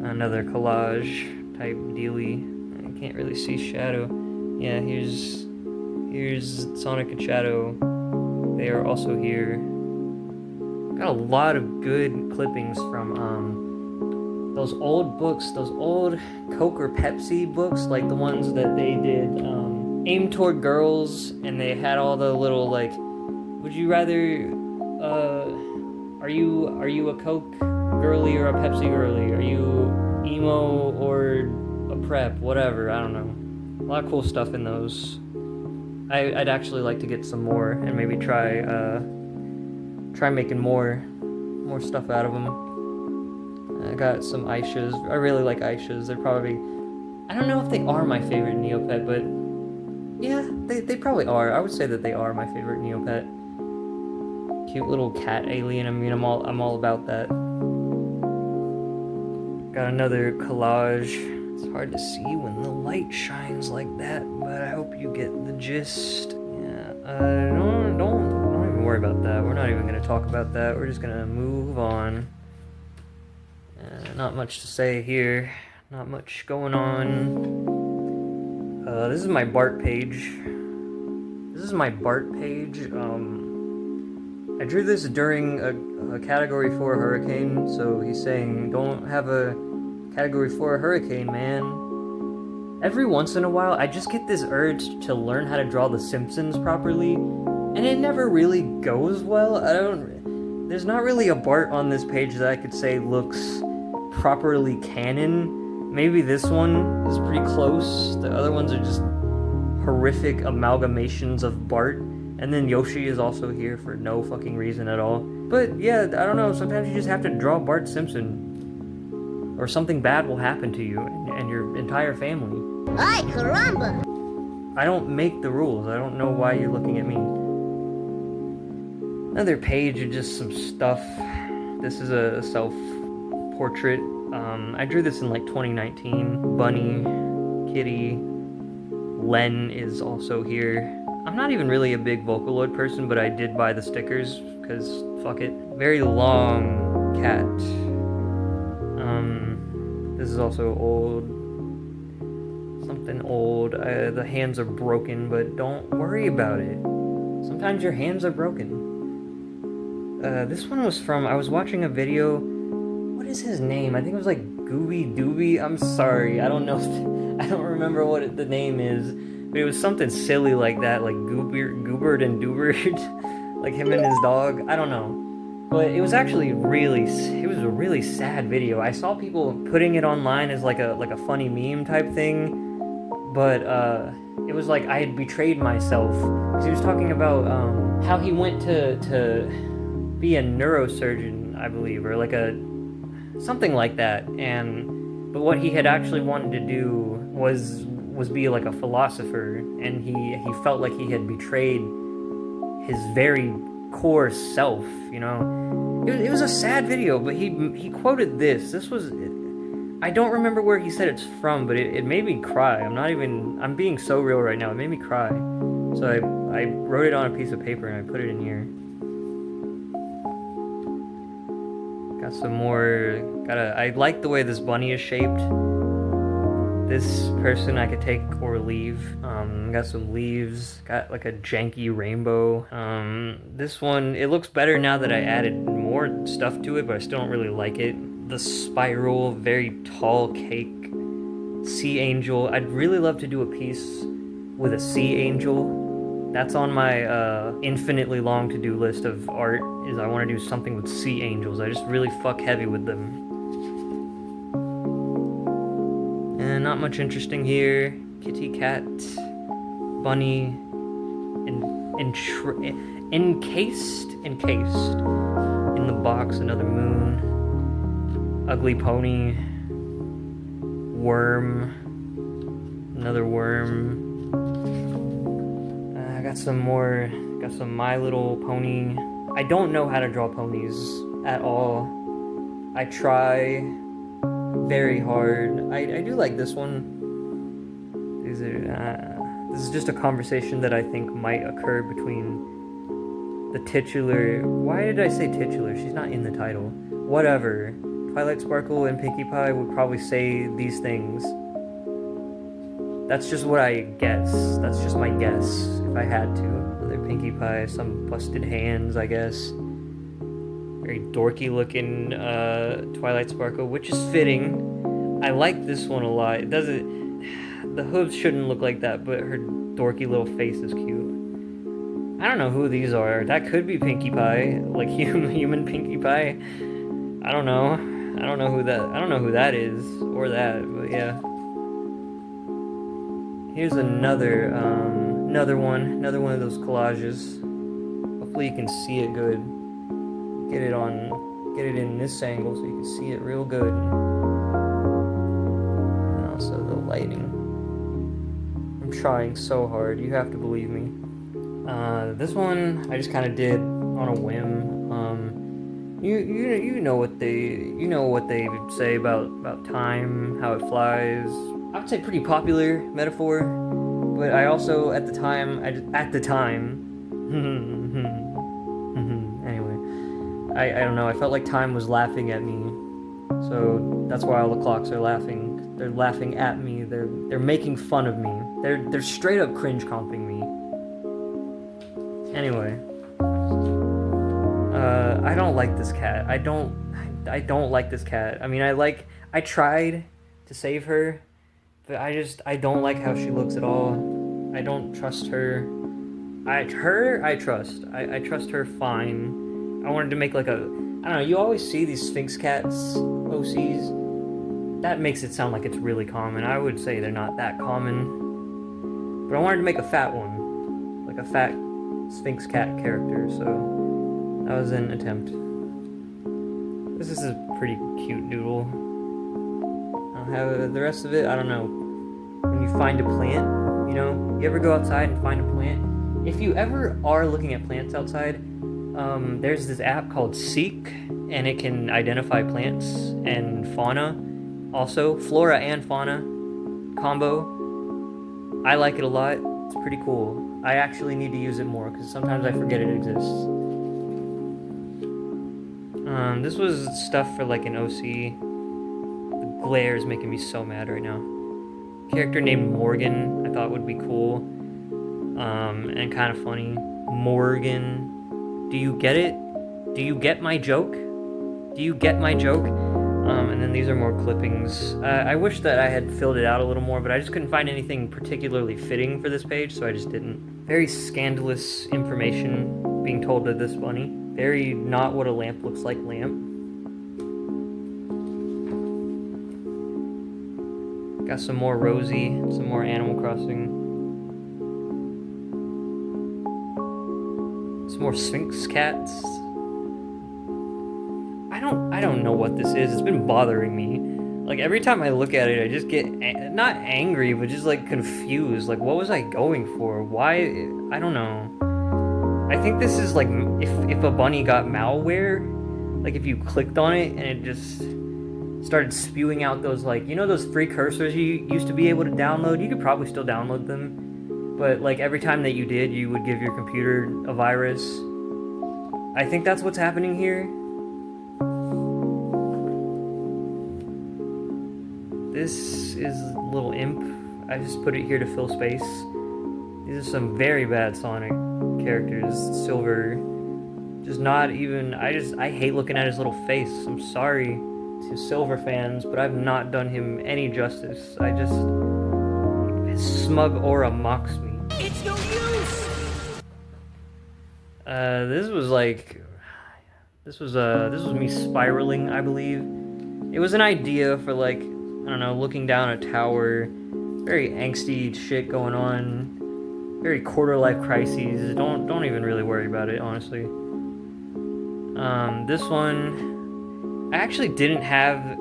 Another collage type dealie. I can't really see Shadow. Yeah, here's Sonic and Shadow. They are also here. Got a lot of good clippings from those old books, those old Coke or Pepsi books, like the ones that they did Aim Toward Girls, and they had all the little like, would you rather are you a Coke girly or a Pepsi girly? Are you emo or a prep? Whatever, I don't know. A lot of cool stuff in those. I'd actually like to get some more and maybe try making more stuff out of them. I got some Aishas. I really like Aishas. They're probably, I don't know if they are my favorite Neopet, but yeah, they probably are. I would say that they are my favorite Neopet. Cute little cat alien. I mean, I'm all about that. Got another collage. It's hard to see when the light shines like that, but I hope you get the gist. Yeah, don't even worry about that. We're not even gonna talk about that. We're just gonna move on. Not much to say here. Not much going on. This is my Bart page. This is my Bart page. I drew this during a Category 4 hurricane, so he's saying, don't have a Category 4 hurricane, man. Every once in a while, I just get this urge to learn how to draw The Simpsons properly, and it never really goes well. There's not really a Bart on this page that I could say looks properly canon. Maybe this one is pretty close. The other ones are just horrific amalgamations of Bart. And then Yoshi is also here for no fucking reason at all. But yeah, I don't know, sometimes you just have to draw Bart Simpson. Or something bad will happen to you and your entire family. Ay, caramba! I don't make the rules. I don't know why you're looking at me. Another page of just some stuff. This is a self-portrait. I drew this in like 2019. Bunny, Kitty, Len is also here. I'm not even really a big Vocaloid person, but I did buy the stickers, because fuck it. Very long cat. This is also old. Something old. The hands are broken, but don't worry about it. Sometimes your hands are broken. This one was from, I was watching a video. What is his name? I think it was like Gooby Dooby. I'm sorry, I don't know. I don't remember what the name is. But it was something silly like that, like Goobert and Doobert. Like him and his dog. I don't know. But it was actually it was a really sad video. I saw people putting it online as like a funny meme type thing. But it was like I had betrayed myself. Because he was talking about how he went to be a neurosurgeon, I believe, or like something like that. But what he had actually wanted to do was be like a philosopher, and he felt like he had betrayed his very core self, you know. It was a sad video, but he quoted this. This was, I don't remember where he said it's from, but it made me cry. I'm being so real right now. It made me cry. So I wrote it on a piece of paper and I put it in here. Got some more, I like the way this bunny is shaped. This person I could take or leave. Got some leaves. Got like a janky rainbow. This one, it looks better now that I added more stuff to it, but I still don't really like it. The spiral, very tall cake. Sea angel. I'd really love to do a piece with a sea angel. That's on my infinitely long to-do list of art, is I want to do something with sea angels. I just really fuck heavy with them. And not much interesting here. Kitty cat, bunny, encased in the box. Another moon, ugly pony, worm, another worm. I got some more. Got some My Little Pony. I don't know how to draw ponies at all. I try very hard. I do like this one. This is just a conversation that I think might occur between the titular. Why did I say titular? She's not in the title. Whatever. Twilight Sparkle and Pinkie Pie would probably say these things. That's just what I guess. That's just my guess, if I had to. Another Pinkie Pie, some busted hands, I guess. Very dorky looking Twilight Sparkle, which is fitting. I like this one a lot. It doesn't... The hooves shouldn't look like that, but her dorky little face is cute. I don't know who these are. That could be Pinkie Pie, like human Pinkie Pie. I don't know. I don't know who that is, or that, but yeah. Here's another one of those collages. Hopefully you can see it good. Get it in this angle so you can see it real good. And also the lighting. I'm trying so hard, you have to believe me. This one I just kind of did on a whim. You know what they say about time, how it flies. I would say pretty popular metaphor, but I also at the time anyway, I don't know, I felt like time was laughing at me, so that's why all the clocks are laughing. They're laughing at me. They're making fun of me. They're straight up cringe comping me. Anyway. I don't like this cat. I don't like this cat. I mean, I tried to save her, but I don't like how she looks at all. I don't trust her. I trust. I trust her fine. I wanted to make like a, I don't know, you always see these Sphinx cats, OCs. That makes it sound like it's really common. I would say they're not that common. But I wanted to make a fat one. Like a fat Sphinx cat character, so that was an attempt. This is a pretty cute doodle. I don't have the rest of it, I don't know. When you find a plant, you know, you ever go outside and find a plant? If you ever are looking at plants outside, there's this app called Seek, and it can identify plants and fauna. Also, flora and fauna combo. I like it a lot. It's pretty cool. I actually need to use it more because sometimes I forget it exists. This was stuff for like an OC. The glare is making me so mad right now. Character named Morgan I thought would be cool. And kind of funny. Morgan. Do you get it? Do you get my joke? Do you get my joke? And then these are more clippings. I wish that I had filled it out a little more, but I just couldn't find anything particularly fitting for this page, so I just didn't. Very scandalous information being told to this bunny. Very not what a lamp looks like lamp. Got some more Rosie, some more Animal Crossing. Some more Sphinx cats. I don't know what this is. It's been bothering me. Like every time I look at it, I just get not angry, but just like confused. Like what was I going for? Why? I don't know. I think this is like if a bunny got malware, like if you clicked on it and it just started spewing out those like, you know, those free cursors you used to be able to download. You could probably still download them, but like every time that you did, you would give your computer a virus. I think that's what's happening here. This is Little Imp. I just put it here to fill space. These are some very bad Sonic characters. Silver, just not even, I hate looking at his little face. I'm sorry to Silver fans, but I've not done him any justice. His smug aura mocks me. It's no use! This was me spiraling, I believe. It was an idea for like, I don't know, looking down a tower, very angsty shit going on, very quarter-life crises. Don't even really worry about it, honestly. This one, I actually didn't have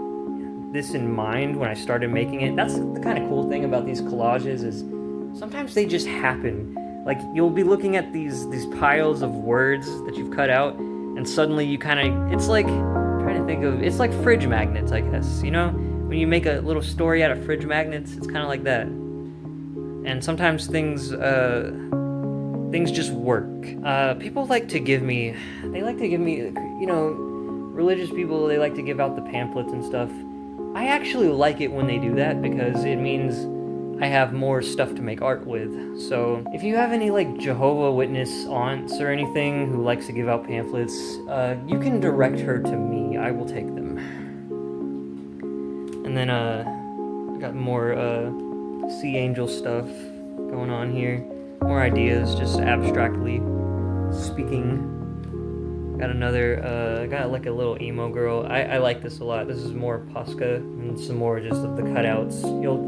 this in mind when I started making it. That's the kind of cool thing about these collages is sometimes they just happen. Like you'll be looking at these piles of words that you've cut out, and suddenly you kind of, it's like, I'm trying to think of, it's like fridge magnets, I guess, you know? When you make a little story out of fridge magnets, it's kind of like that. And sometimes things just work. People like to give me, you know, religious people, they like to give out the pamphlets and stuff. I actually like it when they do that because it means I have more stuff to make art with. So if you have any like Jehovah's Witness aunts or anything who likes to give out pamphlets, you can direct her to me. I will take them. And then I got more Sea Angel stuff going on here. More ideas, just abstractly speaking. Got another, got like a little emo girl. I like this a lot. This is more Posca and some more just of the cutouts. You'll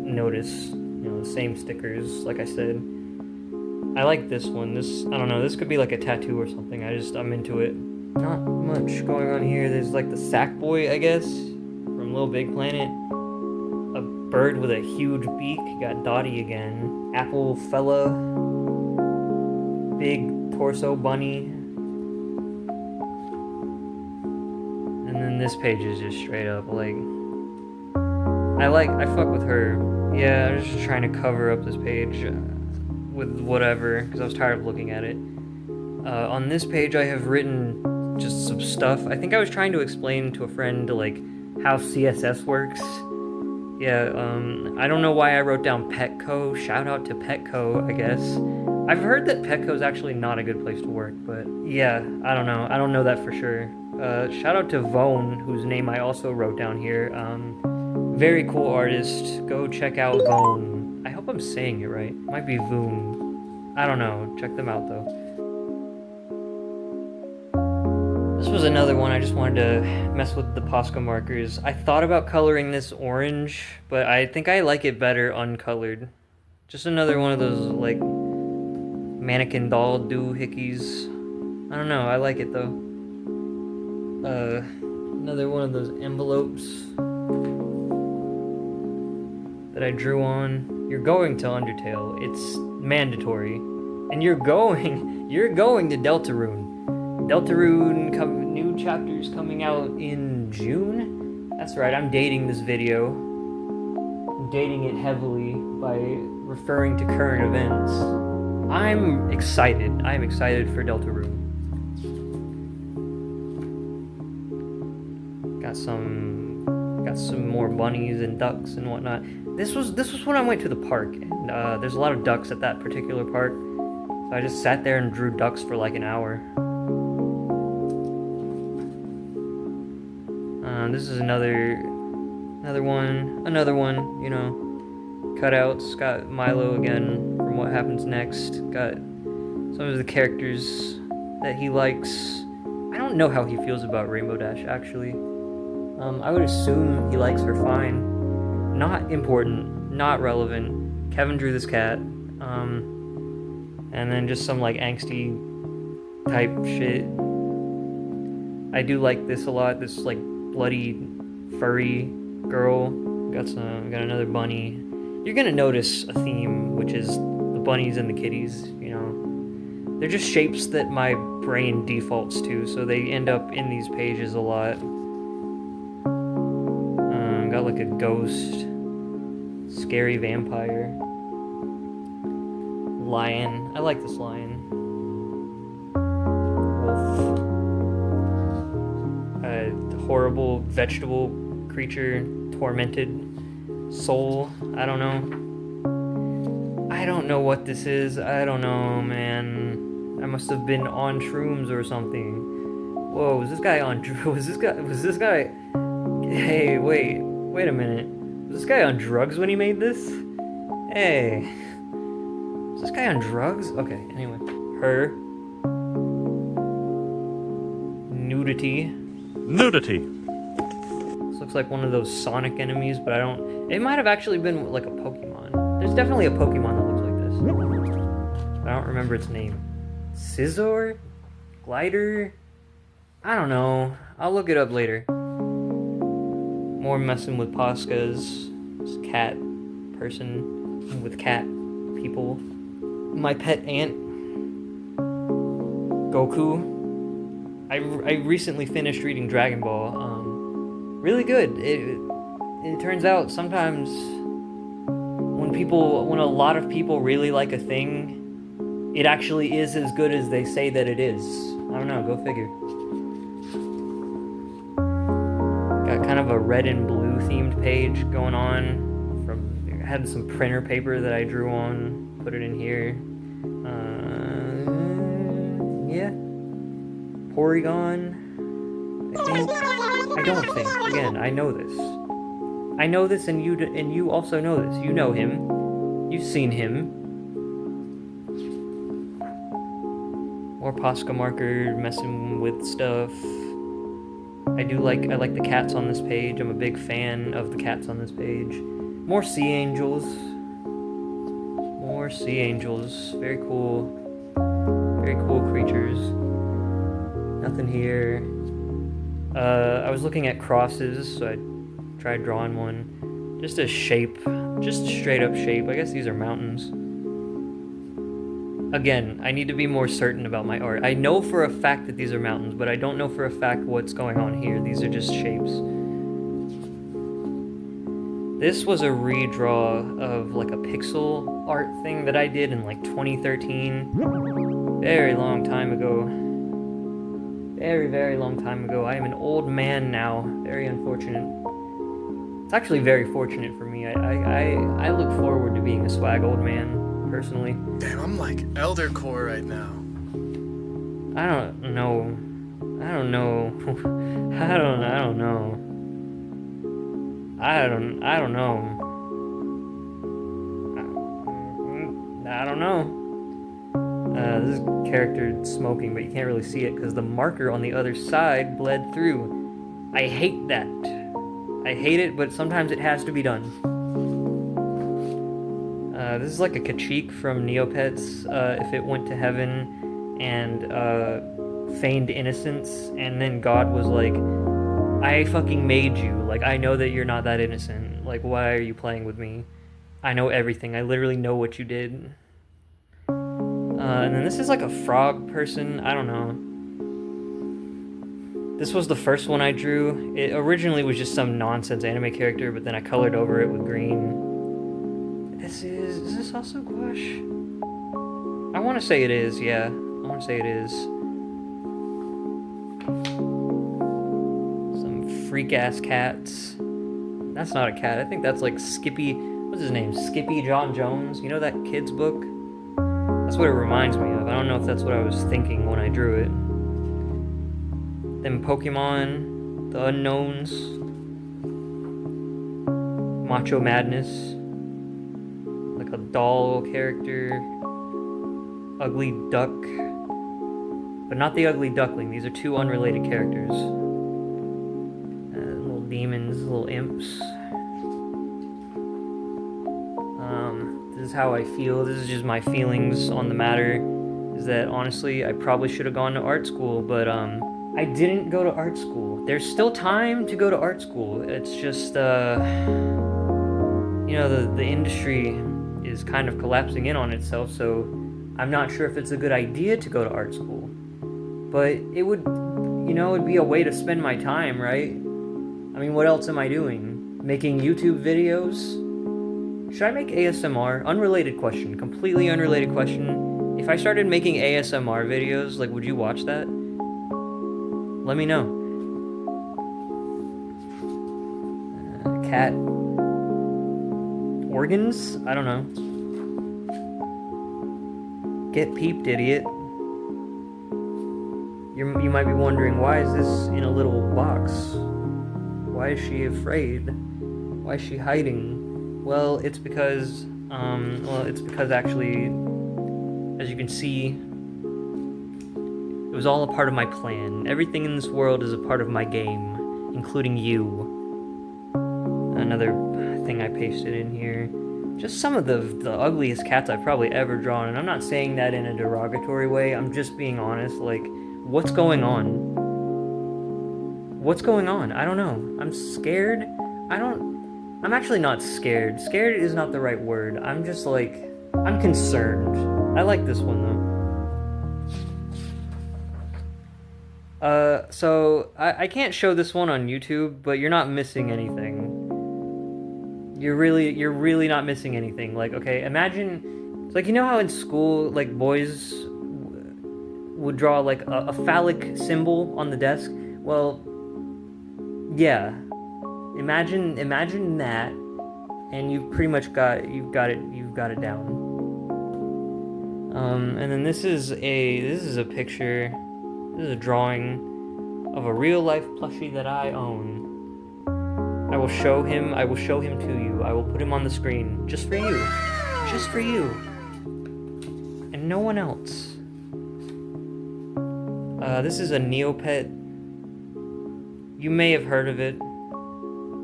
notice, you know, the same stickers, like I said. I like this one. This, I don't know, this could be like a tattoo or something. I'm into it. Not much going on here. There's like the Sackboy, I guess, from Little Big Planet. A bird with a huge beak. Got Dottie again. Apple fella. Big torso bunny. And then this page is just straight up like, I fuck with her. Yeah, I was just trying to cover up this page with whatever, because I was tired of looking at it. On this page I have written just some stuff. I think I was trying to explain to a friend like how CSS works, Yeah, I don't know why I wrote down Petco. Shout out to Petco, I guess. I've heard that Petco's actually not a good place to work, but yeah, I don't know. I don't know that for sure. Shout out to Vone, whose name I also wrote down here. Very cool artist. Go check out Vone. I hope I'm saying it right. Might be Voon. I don't know. Check them out though. This was another one I just wanted to mess with the Posca markers. I thought about coloring this orange, but I think I like it better uncolored. Just another one of those, like, mannequin doll doohickeys. I don't know, I like it though. Another one of those envelopes that I drew on. You're going to Undertale. It's mandatory. And you're going to Deltarune. Deltarune, new chapters coming out in June? That's right, I'm dating this video. I'm dating it heavily by referring to current events. I'm excited for Deltarune. Got some more bunnies and ducks and whatnot. This was when I went to the park, and there's a lot of ducks at that particular park. So I just sat there and drew ducks for like an hour. This is another one, you know, cutouts. Got Milo again from What Happens Next. Got some of the characters that he likes. I don't know how he feels about Rainbow Dash, actually. I would assume he likes her fine. Not important, not relevant. Kevin drew this cat. And then just some, like, angsty type shit. I do like this a lot, this, like, bloody, furry girl. Got another bunny. You're gonna notice a theme, which is the bunnies and the kitties, you know. They're just shapes that my brain defaults to, so they end up in these pages a lot. Got like a ghost, scary vampire, lion. I like this lion. Wolf. Horrible vegetable creature, tormented soul. I don't know what this is. I don't know, man. I must have been on shrooms or something. Whoa, was this guy on was this guy Hey, wait a minute. Was this guy on drugs when he made this? Hey. Was this guy on drugs? Okay, anyway. Her. Nudity. This looks like one of those Sonic enemies, but it might have actually been like a Pokemon. There's definitely a Pokemon that looks like this. But I don't remember its name. Scizor? Glider? I don't know. I'll look it up later. More messing with Poscas. This cat person with cat people. My pet ant. Goku. I recently finished reading Dragon Ball. Really good. It turns out sometimes when a lot of people really like a thing, it actually is as good as they say that it is. I don't know, go figure. Got kind of a red and blue themed page going on. I had some printer paper that I drew on, put it in here. Yeah. Porygon, I think. I don't think. Again, I know this. I know this, and you also know this. You know him. You've seen him. More Posca marker messing with stuff. I like the cats on this page. I'm a big fan of the cats on this page. More sea angels. More sea angels. Very cool. Very cool creatures. Nothing here. I was looking at crosses, so I tried drawing one. Just a shape. Just a straight up shape. I guess these are mountains. Again, I need to be more certain about my art. I know for a fact that these are mountains, but I don't know for a fact what's going on here. These are just shapes. This was a redraw of like a pixel art thing that I did in like 2013. Very long time ago. Very, very long time ago. I am an old man now. Very unfortunate. It's actually very fortunate for me. I look forward to being a swag old man, personally. Damn, I'm like elder core right now. I don't know. I don't know. I don't know. I don't know. I don't know. This character smoking, but you can't really see it because the marker on the other side bled through. I hate that. I hate it, but sometimes it has to be done. This is like a Kachik from Neopets, if it went to heaven and feigned innocence, and then God was like, I fucking made you. Like, I know that you're not that innocent. Like, why are you playing with me? I know everything. I literally know what you did. And then this is like a frog person. I don't know. This was the first one I drew. It originally was just some nonsense anime character, but then I colored over it with green. Is this also gouache? I want to say it is, yeah. I want to say it is. Some freak-ass cats. That's not a cat. I think that's like Skippy... What's his name? Skippy John Jones? You know that kid's book? That's what it reminds me of. I don't know if that's what I was thinking when I drew it. Then Pokemon, the Unknowns, Macho Madness, like a doll character, Ugly Duck, but not the Ugly Duckling. These are two unrelated characters. Little demons, little imps. This is how I feel. This is just my feelings on the matter. Is that honestly, I probably should have gone to art school, but I didn't go to art school. There's still time to go to art school. It's just, you know, the industry is kind of collapsing in on itself, so I'm not sure if it's a good idea to go to art school. But it would, you know, it'd be a way to spend my time, right? I mean, what else am I doing? Making YouTube videos? Should I make ASMR? Unrelated question, completely unrelated question. If I started making ASMR videos, like, would you watch that? Let me know. Cat organs? I don't know. Get peeped, idiot. You might be wondering, why is this in a little box? Why is she afraid? Why is she hiding? Well, it's because, actually, as you can see, it was all a part of my plan. Everything in this world is a part of my game, including you. Another thing I pasted in here. Just some of the ugliest cats I've probably ever drawn, and I'm not saying that in a derogatory way. I'm just being honest. Like, what's going on? What's going on? I don't know. I'm scared. I'm actually not scared. Scared is not the right word. I'm just like, I'm concerned. I like this one though. So I can't show this one on YouTube, but you're not missing anything. You're really not missing anything. Like, okay, imagine, it's like, you know how in school, like, boys would draw like a phallic symbol on the desk? Well, yeah. Imagine that, and you've pretty much got it down. And then this is a picture. This is a drawing of a real life plushie that I own. I will show him to you. I will put him on the screen just for you. Just for you. And no one else. This is a Neopet. You may have heard of it.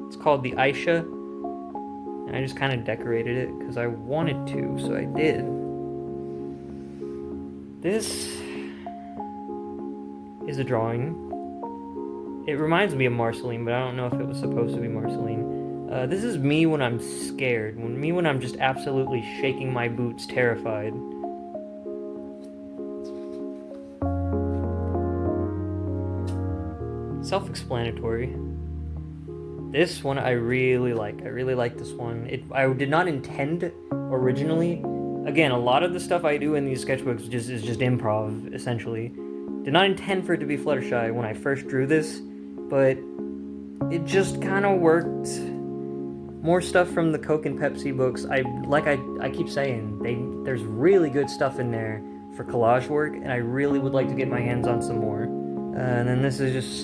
It's called the Aisha. And I just kind of decorated it because I wanted to, so I did. This is a drawing. It reminds me of Marceline, but I don't know if it was supposed to be Marceline. This is me when I'm scared. When I'm just absolutely shaking my boots, terrified. Self-explanatory. This one I really like. I really like this one. I did not intend originally. Again, a lot of the stuff I do in these sketchbooks is just improv, essentially. Did not intend for it to be Fluttershy when I first drew this, but it just kind of worked. More stuff from the Coke and Pepsi books. I keep saying, there's really good stuff in there for collage work, and I really would like to get my hands on some more. And then this is just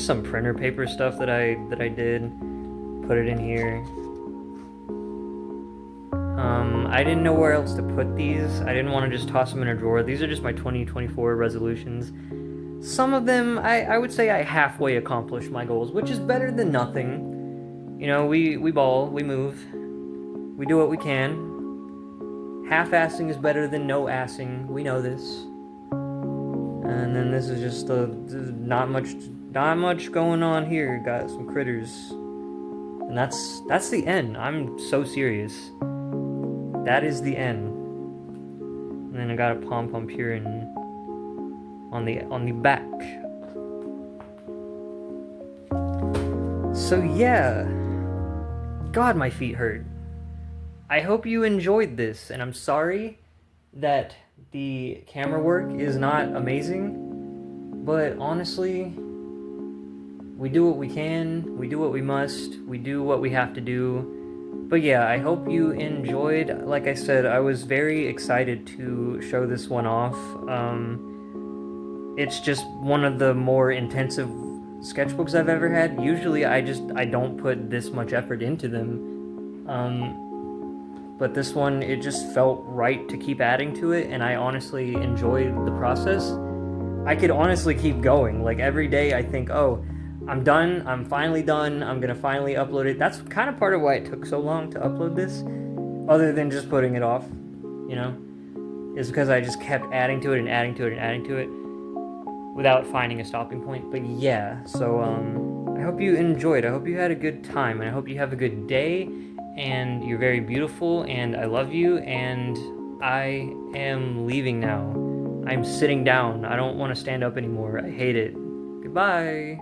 some printer paper stuff that I did. Put it in here. I didn't know where else to put these. I didn't want to just toss them in a drawer. These are just my 2024 resolutions. Some of them, I would say I halfway accomplished my goals, which is better than nothing. You know, we ball, we move, we do what we can. Half-assing is better than no-assing. We know this. And then this is just not much going on here. Got some critters, and that's the end. I'm so serious. That is the end. And then I got a pom-pom here and on the back. So yeah. God, my feet hurt. I hope you enjoyed this, and I'm sorry that the camera work is not amazing, but honestly, we do what we can, we do what we must, we do what we have to do. But yeah, I hope you enjoyed. Like I said, I was very excited to show this one off. It's just one of the more intensive sketchbooks I've ever had. Usually I don't put this much effort into them. But this one, it just felt right to keep adding to it, and I honestly enjoyed the process. I could honestly keep going. Like every day I think, oh, I'm done, I'm finally done, I'm gonna finally upload it. That's kind of part of why it took so long to upload this, other than just putting it off, you know, is because I just kept adding to it and adding to it and adding to it without finding a stopping point. But yeah, so I hope you enjoyed, I hope you had a good time, and I hope you have a good day, and you're very beautiful, and I love you, and I am leaving now. I'm sitting down. I don't want to stand up anymore. I hate it. Goodbye.